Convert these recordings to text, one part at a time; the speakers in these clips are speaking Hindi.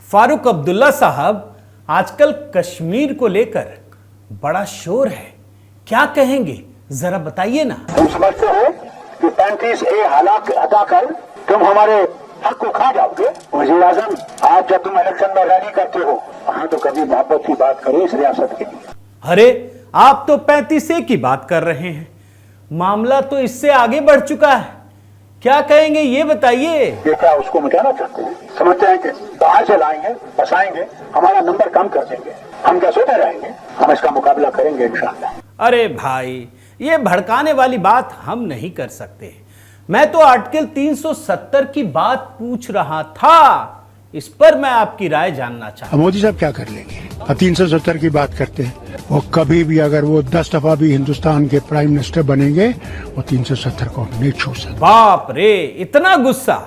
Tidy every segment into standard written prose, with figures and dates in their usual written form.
फारूक अब्दुल्ला साहब, आजकल कश्मीर को लेकर बड़ा शोर है, क्या कहेंगे जरा बताइए ना। तुम समझते हो कि 35A हालात अदा कर तुम हमारे हक को खा जाओगे। वज़ीर आज़म, आज जब तुम इलेक्शन में रैली करते हो, हाँ तो कभी मोहब्बत की बात करो इस रियासत के लिए। अरे आप तो 35A की बात कर रहे हैं, मामला तो इससे आगे बढ़ चुका है, क्या कहेंगे ये बताइए। ये क्या उसको मिटाना चाहते हैं? समझते हैं कि बाहर से लाएंगे, बसाएंगे, हमारा नंबर कम कर देंगे, हम क्या सोते रहेंगे? हम इसका मुकाबला करेंगे इंशाअल्लाह। अरे भाई, ये भड़काने वाली बात हम नहीं कर सकते। मैं तो आर्टिकल 370 की बात पूछ रहा था, इस पर मैं आपकी राय जानना चाहता। मोदी साहब क्या कर लेंगे? 370 की बात करते हैं, वो कभी भी अगर वो 10 दफा भी हिंदुस्तान के प्राइम मिनिस्टर बनेंगे, वो 370 को नहीं छू सकते। बाप रे, इतना गुस्सा!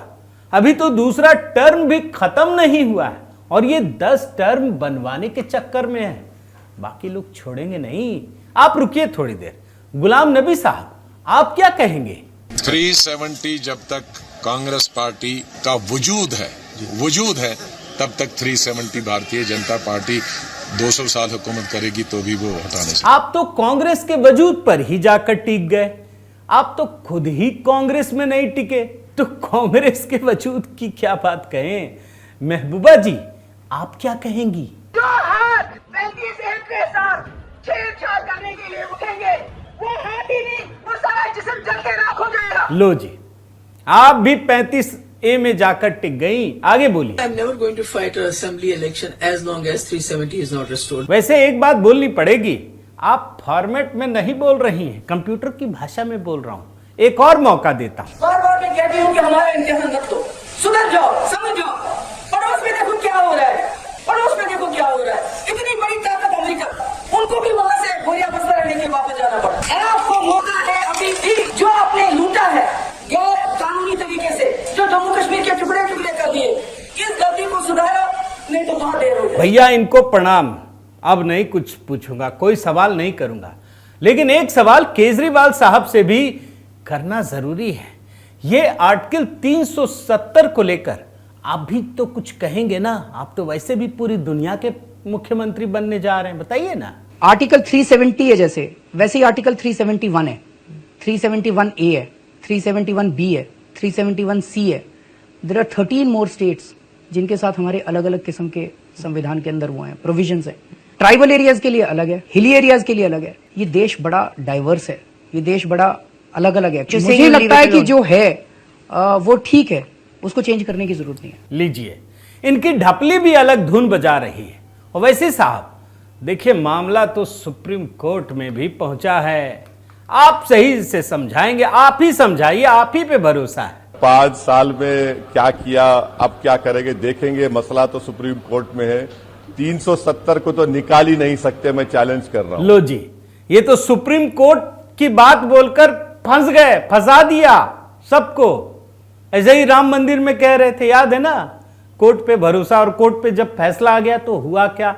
अभी तो दूसरा टर्म भी खत्म नहीं हुआ है और ये 10 टर्म बनवाने के चक्कर में है। बाकी लोग छोड़ेंगे नहीं। आप रुकिए थोड़ी देर। गुलाम नबी साहब, आप क्या कहेंगे? 370 जब तक कांग्रेस पार्टी का वजूद है तब तक 370 भारतीय जनता पार्टी 200 साल हुकूमत करेगी तो भी वो हटाने से। आप तो कांग्रेस के वजूद पर ही जाकर टिक गए। आप तो खुद ही कांग्रेस में नहीं टिके तो कांग्रेस के वजूद की क्या बात कहें। महबूबा जी, आप क्या कहेंगी? जो हाथ 35A के साथ छेड़छाड़ करने के लिए उठेंगे, वो हाथ ही नहीं, वो सारा जिस्म जल के राख हो जाएगा। लो जी, आप भी 35A में जाकर टिक गई, आगे बोलिए। I'm never going to fight an assembly election as long as 370 is not restored. वैसे एक बात बोलनी पड़ेगी, आप फॉर्मेट में नहीं बोल रही हैं, कंप्यूटर की भाषा में बोल रहा हूं। एक और मौका देता हूं। बार बार मैं कहती हूँ कि हमारा इम्तिहान रख दो, सुधर जाओ, समझ जाओ। पड़ोस में देखो क्या हो रहा है, पड़ोस में देखो क्या हो रहा है। इतनी बड़ी ताकत अमेरिका, उनको भी वहां से बोरिया बस्ता लेके वापस जाना पड़ा। आपको मौका है अभी भी, जो आपने लूटा है गैर कानूनी तरीके से, जो जम्मू कश्मीर के टुकड़े टुकड़े कर दिए, इस गलती को सुधारो, नहीं तो बहुत देर हो जाए। भैया इनको प्रणाम, अब नहीं कुछ पूछूंगा, कोई सवाल नहीं करूंगा, लेकिन एक सवाल केजरीवाल साहब से भी करना जरूरी है। ये आर्टिकल 370 को लेकर आप भी तो कुछ कहेंगे ना, आप तो वैसे भी पूरी दुनिया के मुख्यमंत्री बनने जा रहे हैं, बताइए ना। आर्टिकल 370 है जैसे, वैसे ही आर्टिकल 371 है, 371A है, 371B है, 371C है। देयर आर 13 मोर स्टेट्स जिनके साथ हमारे अलग अलग किस्म के संविधान के अंदर हुए हैं, प्रोविजंस है। ट्राइबल एरियाज के लिए अलग है, हिली एरियाज के लिए अलग है। ये देश बड़ा डाइवर्स है, ये देश बड़ा अलग अलग है। मुझे लगता है कि जो है वो ठीक है, उसको चेंज करने की जरूरत नहीं है। लीजिए, इनकी ढपली भी अलग धुन बजा रही है। और वैसे साहब देखिए, मामला तो सुप्रीम कोर्ट में भी पहुंचा है, आप सही से समझाएंगे, आप ही समझाइए, आप ही पे भरोसा है। 5 साल में क्या किया, अब क्या करेंगे देखेंगे। मसला तो सुप्रीम कोर्ट में है, 370 को तो निकाल ही नहीं सकते, मैं चैलेंज कर रहा हूं। लो जी, ये तो सुप्रीम कोर्ट की बात बोलकर फंस गए, फंसा दिया सबको। ऐसे ही राम मंदिर में कह रहे थे, याद है ना, कोर्ट पे भरोसा, और कोर्ट पे जब फैसला आ गया तो हुआ क्या,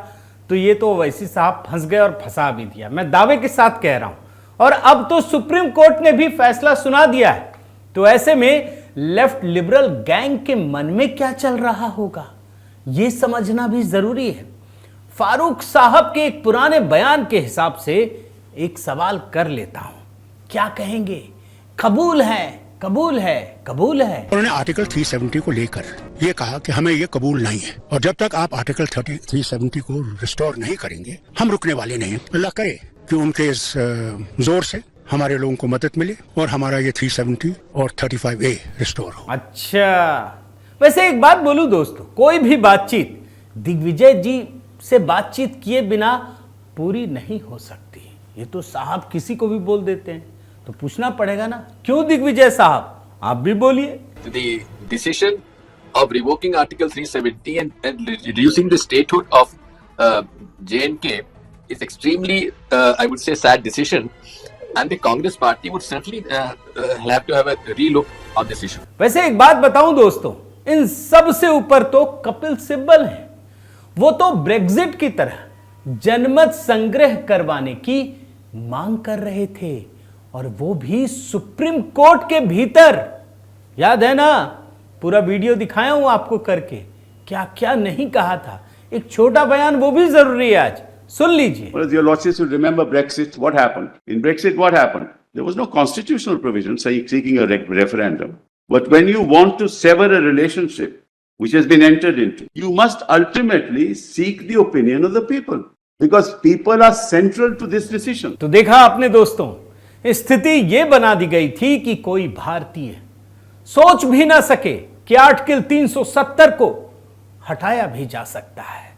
तो ये तो वैसी साहब फंस गए और फंसा भी दिया, मैं दावे के साथ कह रहा हूं। और अब तो सुप्रीम कोर्ट ने भी फैसला सुना दिया है, तो ऐसे में लेफ्ट लिबरल गैंग के मन में क्या चल रहा होगा, यह समझना भी जरूरी है। फारूक साहब के एक पुराने बयान के हिसाब से एक सवाल कर लेता हूं, क्या कहेंगे? कबूल है, कबूल है, कबूल है। उन्होंने आर्टिकल 370 को लेकर ये कहा कि हमें ये कबूल नहीं है, और जब तक आप आर्टिकल 370 को रिस्टोर नहीं करेंगे, हम रुकने वाले नहीं। अल्लाह करे कि उनके इस जोर से हमारे लोगों को मदद मिले और हमारा ये 370 और 35A रिस्टोर हो। अच्छा, वैसे एक बात बोलूं दोस्तों, कोई भी बातचीत दिग्विजय जी से बातचीत किए बिना पूरी नहीं हो सकती। ये तो साहब किसी को भी बोल देते हैं, तो पूछना पड़ेगा ना, क्यों दिग्विजय साहब, आप भी बोलिए। The decision of revoking Article 370 and reducing the statehood of J&K is extremely, I would say, sad decision, and the Congress party would certainly have to have a relook on this issue. वैसे एक बात बताऊं दोस्तों, इन सब से ऊपर तो कपिल सिब्बल हैं। वो तो ब्रेग्जिट की तरह जनमत संग्रह करवाने की मांग कर रहे थे, और वो भी सुप्रीम कोर्ट के भीतर। याद है ना, पूरा वीडियो दिखाया हूं आपको करके, क्या क्या नहीं कहा था। एक छोटा बयान वो भी जरूरी है, आज सुन लीजिए। Well, your lordships will remember Brexit. What happened? In Brexit, what happened? There was no constitutional provision seeking a referendum. But when you want to sever a relationship which has been entered into, you must ultimately seek the opinion of the people. Because people are central to this decision. तो देखा आपने दोस्तों, स्थिति ये बना दी गई थी कि कोई भारतीय सोच भी ना सके कि आर्टिकल 370 को हटाया भी जा सकता है।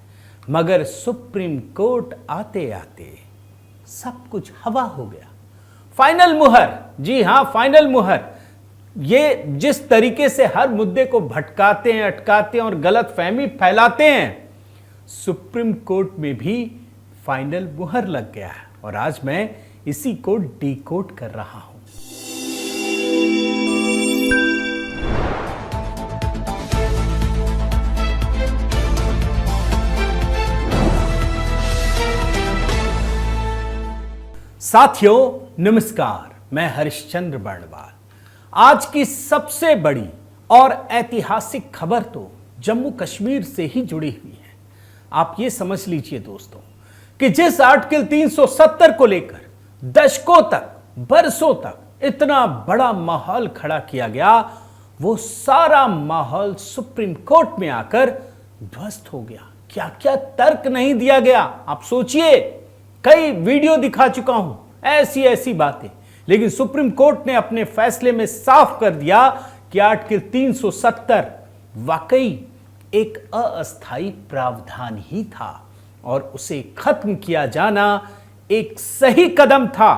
मगर सुप्रीम कोर्ट आते आते सब कुछ हवा हो गया। फाइनल मुहर, जी हां फाइनल मुहर। ये जिस तरीके से हर मुद्दे को भटकाते हैं, अटकाते हैं और गलत फहमी फैलाते हैं, सुप्रीम कोर्ट में भी फाइनल मुहर लग गया है। और आज मैं इसी को डीकोड कर रहा हूं। साथियों नमस्कार, मैं हरिश्चंद्र बर्णवाल। आज की सबसे बड़ी और ऐतिहासिक खबर तो जम्मू कश्मीर से ही जुड़ी हुई है। आप ये समझ लीजिए दोस्तों कि जिस आर्टिकल 370 को लेकर दशकों तक, बरसों तक इतना बड़ा माहौल खड़ा किया गया, वो सारा माहौल सुप्रीम कोर्ट में आकर ध्वस्त हो गया। क्या क्या तर्क नहीं दिया गया, आप सोचिए। कई वीडियो दिखा चुका हूं, ऐसी ऐसी बातें, लेकिन सुप्रीम कोर्ट ने अपने फैसले में साफ कर दिया कि आर्टिकल 370 वाकई एक अस्थायी प्रावधान ही था और उसे खत्म किया जाना एक सही कदम था।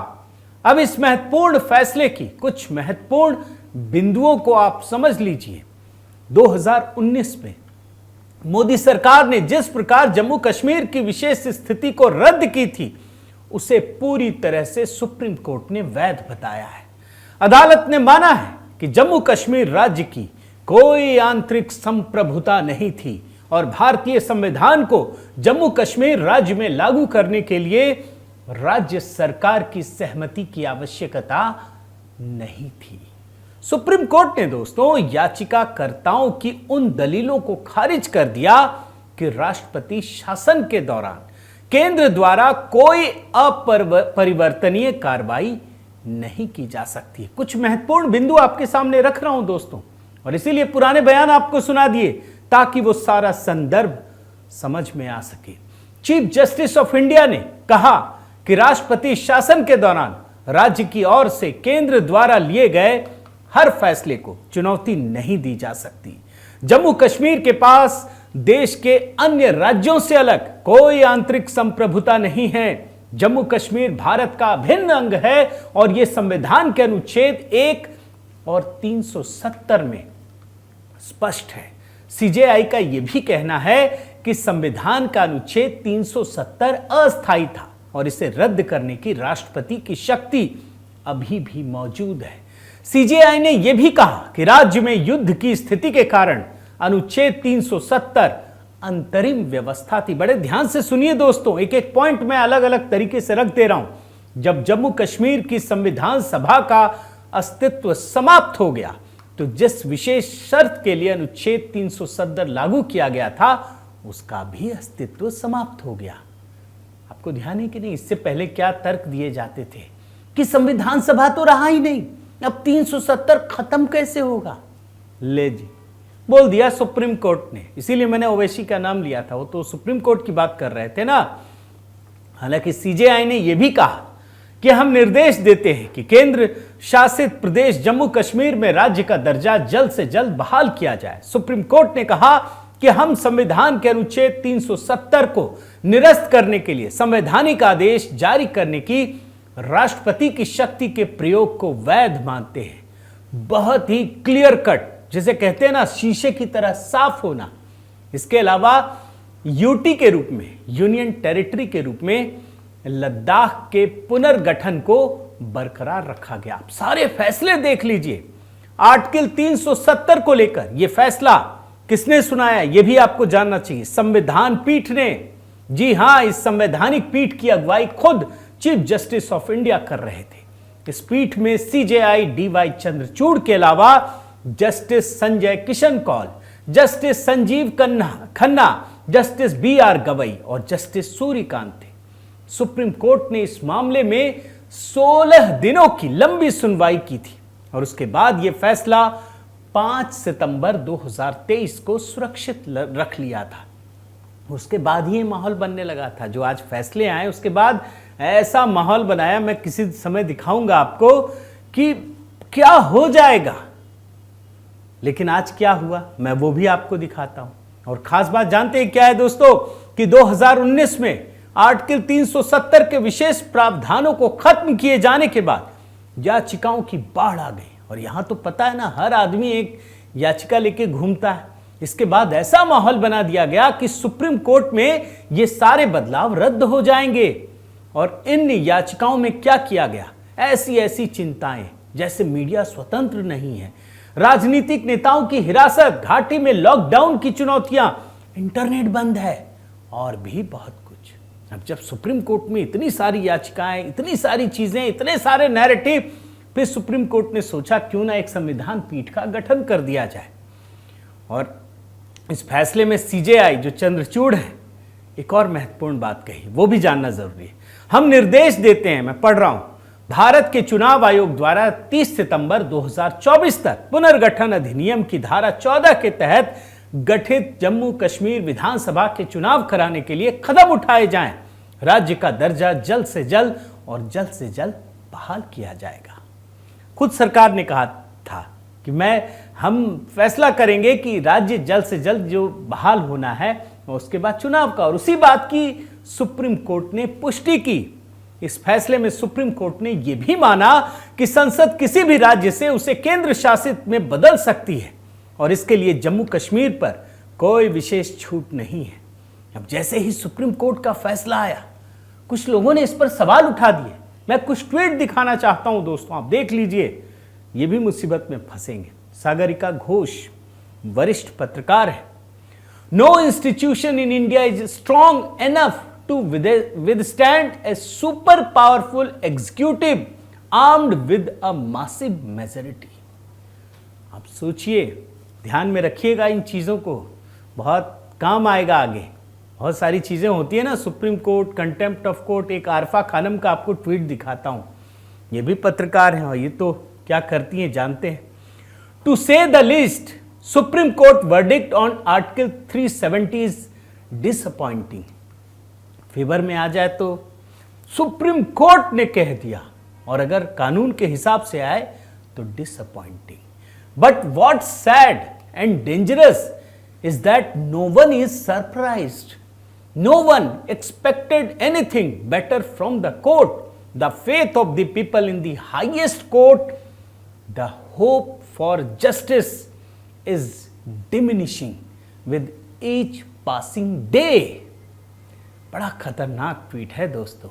अब इस महत्वपूर्ण फैसले की कुछ महत्वपूर्ण बिंदुओं को आप समझ लीजिए। 2019 में मोदी सरकार ने जिस प्रकार जम्मू कश्मीर की विशेष स्थिति को रद्द की थी, उसे पूरी तरह से सुप्रीम कोर्ट ने वैध बताया है। अदालत ने माना है कि जम्मू कश्मीर राज्य की कोई आंतरिक संप्रभुता नहीं थी और भारतीय संविधान को जम्मू कश्मीर राज्य में लागू करने के लिए राज्य सरकार की सहमति की आवश्यकता नहीं थी। सुप्रीम कोर्ट ने दोस्तों याचिकाकर्ताओं की उन दलीलों को खारिज कर दिया कि राष्ट्रपति शासन के दौरान केंद्र द्वारा कोई अपरिवर्तनीय कार्रवाई नहीं की जा सकती। कुछ महत्वपूर्ण बिंदु आपके सामने रख रहा हूं दोस्तों, और इसीलिए पुराने बयान आपको सुना दिए ताकि वो सारा संदर्भ समझ में आ सके। चीफ जस्टिस ऑफ इंडिया ने कहा कि राष्ट्रपति शासन के दौरान राज्य की ओर से केंद्र द्वारा लिए गए हर फैसले को चुनौती नहीं दी जा सकती। जम्मू कश्मीर के पास देश के अन्य राज्यों से अलग कोई आंतरिक संप्रभुता नहीं है। जम्मू कश्मीर भारत का अभिन्न अंग है और यह संविधान के अनुच्छेद 1 और 370 में स्पष्ट है। सीजेआई का यह भी कहना है कि संविधान का अनुच्छेद 370 अस्थायी था और इसे रद्द करने की राष्ट्रपति की शक्ति अभी भी मौजूद है। सीजेआई ने यह भी कहा कि राज्य में युद्ध की स्थिति के कारण अनुच्छेद 370 अंतरिम व्यवस्था थी। बड़े ध्यान से सुनिए दोस्तों, एक एक पॉइंट मैं अलग अलग तरीके से रख दे रहा हूं। जब जम्मू कश्मीर की संविधान सभा का अस्तित्व समाप्त हो गया, तो जिस विशेष शर्त के लिए अनुच्छेद 370 लागू किया गया था, उसका भी अस्तित्व समाप्त हो गया। आपको ध्यान है कि नहीं, इससे पहले क्या तर्क दिए जाते थे कि संविधान सभा तो रहा ही नहीं, अब 370 खत्म कैसे होगा। ले जी, बोल दिया सुप्रीम कोर्ट ने। इसीलिए मैंने ओवैसी का नाम लिया था, वो तो सुप्रीम कोर्ट की बात कर रहे थे ना। हालांकि सीजेआई ने यह भी कहा कि हम निर्देश देते हैं कि केंद्र शासित प्रदेश जम्मू कश्मीर में राज्य का दर्जा जल्द से जल्द बहाल किया जाए। सुप्रीम कोर्ट ने कहा कि हम संविधान के अनुच्छेद 370 को निरस्त करने के लिए संवैधानिक आदेश जारी करने की राष्ट्रपति की शक्ति के प्रयोग को वैध मानते हैं। बहुत ही क्लियर कट, जिसे कहते हैं ना शीशे की तरह साफ होना। इसके अलावा यूटी के रूप में, यूनियन टेरिटरी के रूप में लद्दाख के पुनर्गठन को बरकरार रखा गया। आप सारे फैसले देख लीजिए। आर्टिकल 370 को लेकर यह फैसला किसने सुनाया, यह भी आपको जानना चाहिए। संविधान पीठ ने। जी हां, इस संवैधानिक पीठ की अगुवाई खुद चीफ जस्टिस ऑफ इंडिया कर रहे थे। इस पीठ में सीजेआई डीवाई चंद्रचूड़ के अलावा justice Sanjay Kishan Kaul, justice Sanjiv Khanna, justice BR Gavai और जस्टिस सूर्यकांत थे। सुप्रीम कोर्ट ने इस मामले में 16 दिनों की लंबी सुनवाई की थी और उसके बाद यह फैसला 5 सितंबर 2023 को सुरक्षित रख लिया था। उसके बाद ही माहौल बनने लगा था। जो आज फैसले आए उसके बाद ऐसा माहौल बनाया, मैं किसी समय दिखाऊंगा आपको कि क्या हो जाएगा। लेकिन आज क्या हुआ मैं वो भी आपको दिखाता हूं। और खास बात जानते हैं क्या है दोस्तों कि 2019 में आर्टिकल 370 के विशेष प्रावधानों को खत्म किए जाने के बाद याचिकाओं की बाढ़ आ गई। और यहां तो पता है ना, हर आदमी एक याचिका लेके घूमता है। इसके बाद ऐसा माहौल बना दिया गया कि सुप्रीम कोर्ट में ये सारे बदलाव रद्द हो जाएंगे। और इन याचिकाओं में क्या किया गया, ऐसी चिंताएं जैसे मीडिया स्वतंत्र नहीं है, राजनीतिक नेताओं की हिरासत, घाटी में लॉकडाउन की चुनौतियां, इंटरनेट बंद है और भी बहुत कुछ। अब जब सुप्रीम कोर्ट में इतनी सारी याचिकाएं, इतनी सारी चीजें, इतने सारे नैरेटिव, फिर सुप्रीम कोर्ट ने सोचा क्यों ना एक संविधान पीठ का गठन कर दिया जाए। और इस फैसले में CJI जो चंद्रचूड़ है, एक और महत्वपूर्ण बात कही, वो भी जानना जरूरी है। हम निर्देश देते हैं, मैं पढ़ रहा हूं, भारत के चुनाव आयोग द्वारा 30 सितंबर 2024 तक पुनर्गठन अधिनियम की धारा 14 के तहत गठित जम्मू कश्मीर विधानसभा के चुनाव कराने के लिए कदम उठाए जाएं। राज्य का दर्जा जल्द से जल्द बहाल किया जाएगा। खुद सरकार ने कहा था कि हम फैसला करेंगे कि राज्य जल्द से जल्द जो बहाल होना है उसके बाद चुनाव का। और उसी बात की सुप्रीम कोर्ट ने पुष्टि की। इस फैसले में सुप्रीम कोर्ट ने यह भी माना कि संसद किसी भी राज्य से उसे केंद्र शासित में बदल सकती है और इसके लिए जम्मू कश्मीर पर कोई विशेष छूट नहीं है। अब जैसे ही सुप्रीम कोर्ट का फैसला आया, कुछ लोगों ने इस पर सवाल उठा दिए। मैं कुछ ट्वीट दिखाना चाहता हूं दोस्तों, आप देख लीजिए, ये भी मुसीबत में फंसेंगे। सागरिका घोष वरिष्ठ पत्रकार है। No institution in India is strong enough to withstand a super powerful executive armed with a massive majority। आप सोचिए, ध्यान में रखिएगा इन चीज़ों को, बहुत काम आएगा आगे। बहुत सारी चीज़ें होती है ना, supreme court, contempt of court. एक आरफा खानम का आपको ट्वीट दिखाता हूँ, ये भी पत्रकार हैं और ये तो क्या करती हैं जानते हैं। टू से the list, supreme court verdict on article 370 is disappointing. Favour में आ जाए तो सुप्रीम कोर्ट ने कह दिया, और अगर कानून के हिसाब से आए तो disappointing. But what sad and dangerous is that no one is surprised, no one expected anything better from the court. The faith of the people in the highest court, the hope for justice is diminishing with each passing day. बड़ा खतरनाक ट्वीट है दोस्तों।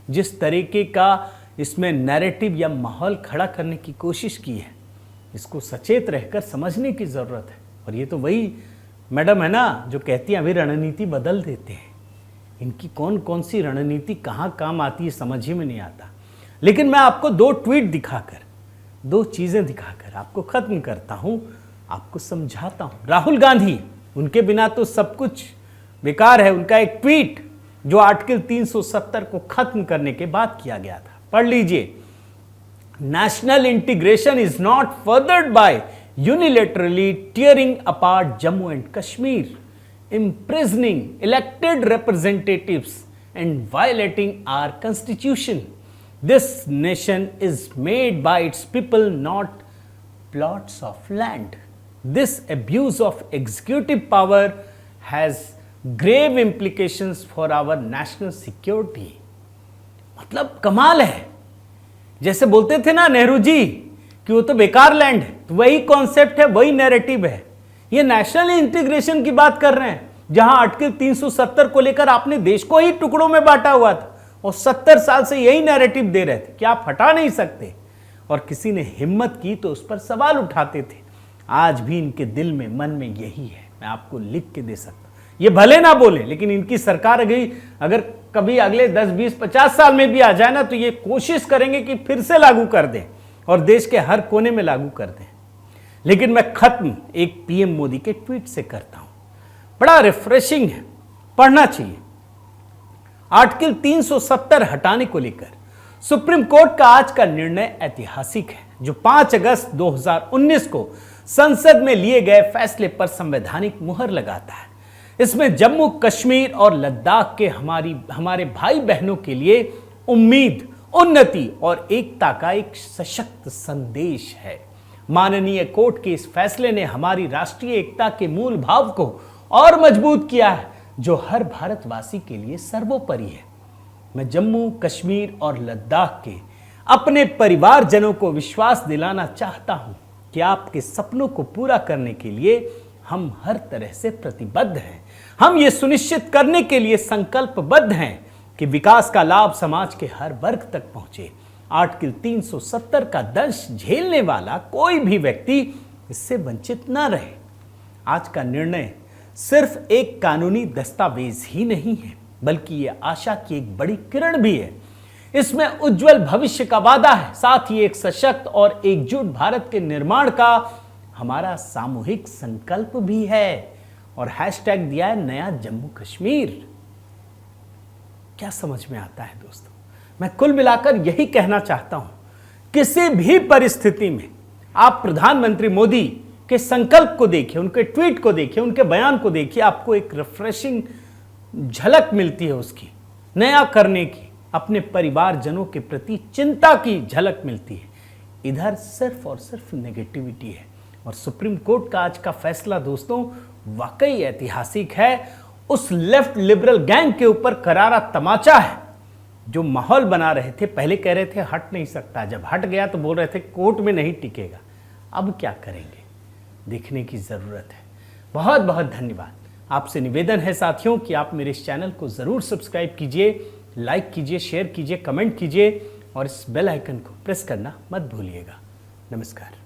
जिस तरीके का इसमें नैरेटिव या माहौल खड़ा करने की कोशिश की है, इसको सचेत रहकर समझने की ज़रूरत है। और ये तो वही मैडम है ना जो कहती हैं अभी रणनीति बदल देते हैं। इनकी कौन कौन सी रणनीति कहाँ काम आती है समझ ही में नहीं आता। लेकिन मैं आपको दो ट्वीट दिखाकर, दो चीज़ें दिखाकर आपको ख़त्म करता हूँ, आपको समझाता हूँ। राहुल गांधी, उनके बिना तो सब कुछ बेकार है। उनका एक ट्वीट जो आर्टिकल 370 को खत्म करने के बाद किया गया था, पढ़ लीजिए। National integration is not furthered by unilaterally tearing apart Jammu and Kashmir, imprisoning elected representatives and violating our constitution. This nation is made by its people, not plots of land. This abuse of executive power has grave implications for our national security. मतलब कमाल है। जैसे बोलते थे ना नेहरू जी कि वो तो बेकार लैंड है, तो वही कॉन्सेप्ट है, वही नैरेटिव है। ये नेशनल इंटीग्रेशन की बात कर रहे हैं, जहां आर्टिकल 370 को लेकर आपने देश को ही टुकड़ों में बांटा हुआ था और 70 साल से यही नैरेटिव दे रहे थे कि आप हटा नहीं सकते। और किसी ने हिम्मत की तो उस पर सवाल उठाते थे। आज भी इनके दिल में, मन में यही है। मैं आपको लिख के दे सकता हूं। ये भले ना बोले, लेकिन इनकी सरकार अगर कभी अगले 10, 20, 50 साल में भी आ जाए ना, तो ये कोशिश करेंगे कि फिर से लागू कर दें और देश के हर कोने में लागू कर दें। लेकिन मैं खत्म एक पीएम मोदी के ट्वीट से करता हूं, बड़ा रिफ्रेशिंग है, पढ़ना चाहिए। आर्टिकल 370 हटाने को लेकर सुप्रीम कोर्ट का आज का निर्णय ऐतिहासिक है, जो 5 अगस्त 2019 को संसद में लिए गए फैसले पर संवैधानिक मुहर लगाता है। इसमें जम्मू कश्मीर और लद्दाख के हमारे भाई बहनों के लिए उम्मीद, उन्नति और एकता का एक सशक्त संदेश है। माननीय कोर्ट के इस फैसले ने हमारी राष्ट्रीय एकता के मूल भाव को और मजबूत किया है, जो हर भारतवासी के लिए सर्वोपरि है। मैं जम्मू कश्मीर और लद्दाख के अपने परिवारजनों को विश्वास दिलाना चाहता हूं कि आपके सपनों को पूरा करने के लिए हम हर तरह से प्रतिबद्ध हैं। हम ये सुनिश्चित करने के लिए संकल्पबद्ध हैं कि विकास का लाभ समाज के हर वर्ग तक पहुंचे। आर्टिकल 370 का दंश झेलने वाला कोई भी व्यक्ति इससे वंचित न रहे। आज का निर्णय सिर्फ एक कानूनी दस्तावेज ही नहीं है, बल्कि यह आशा की एक बड़ी किरण भी है। इसमें उज्जवल भविष्य का वादा है, साथ ही एक सशक्त और एकजुट भारत के निर्माण का हमारा सामूहिक संकल्प भी है। और हैशटैग दिया है नया जम्मू कश्मीर। क्या समझ में आता है दोस्तों? मैं कुल मिलाकर यही कहना चाहता हूं, किसी भी परिस्थिति में आप प्रधानमंत्री मोदी के संकल्प को देखिए, उनके ट्वीट को देखिए, उनके बयान को देखिए, आपको एक रिफ्रेशिंग झलक मिलती है उसकी, नया करने की, अपने परिवारजनों के प्रति चिंता की झलक मिलती है। इधर सिर्फ और सिर्फ नेगेटिविटी है। और सुप्रीम कोर्ट का आज का फैसला दोस्तों वाकई ऐतिहासिक है। उस लेफ्ट लिबरल गैंग के ऊपर करारा तमाचा है, जो माहौल बना रहे थे। पहले कह रहे थे हट नहीं सकता, जब हट गया तो बोल रहे थे कोर्ट में नहीं टिकेगा। अब क्या करेंगे, देखने की जरूरत है। बहुत बहुत धन्यवाद। आपसे निवेदन है साथियों कि आप मेरे इस चैनल को जरूर सब्सक्राइब कीजिए, लाइक कीजिए, शेयर कीजिए, कमेंट कीजिए और इस बेल आइकन को प्रेस करना मत भूलिएगा। नमस्कार।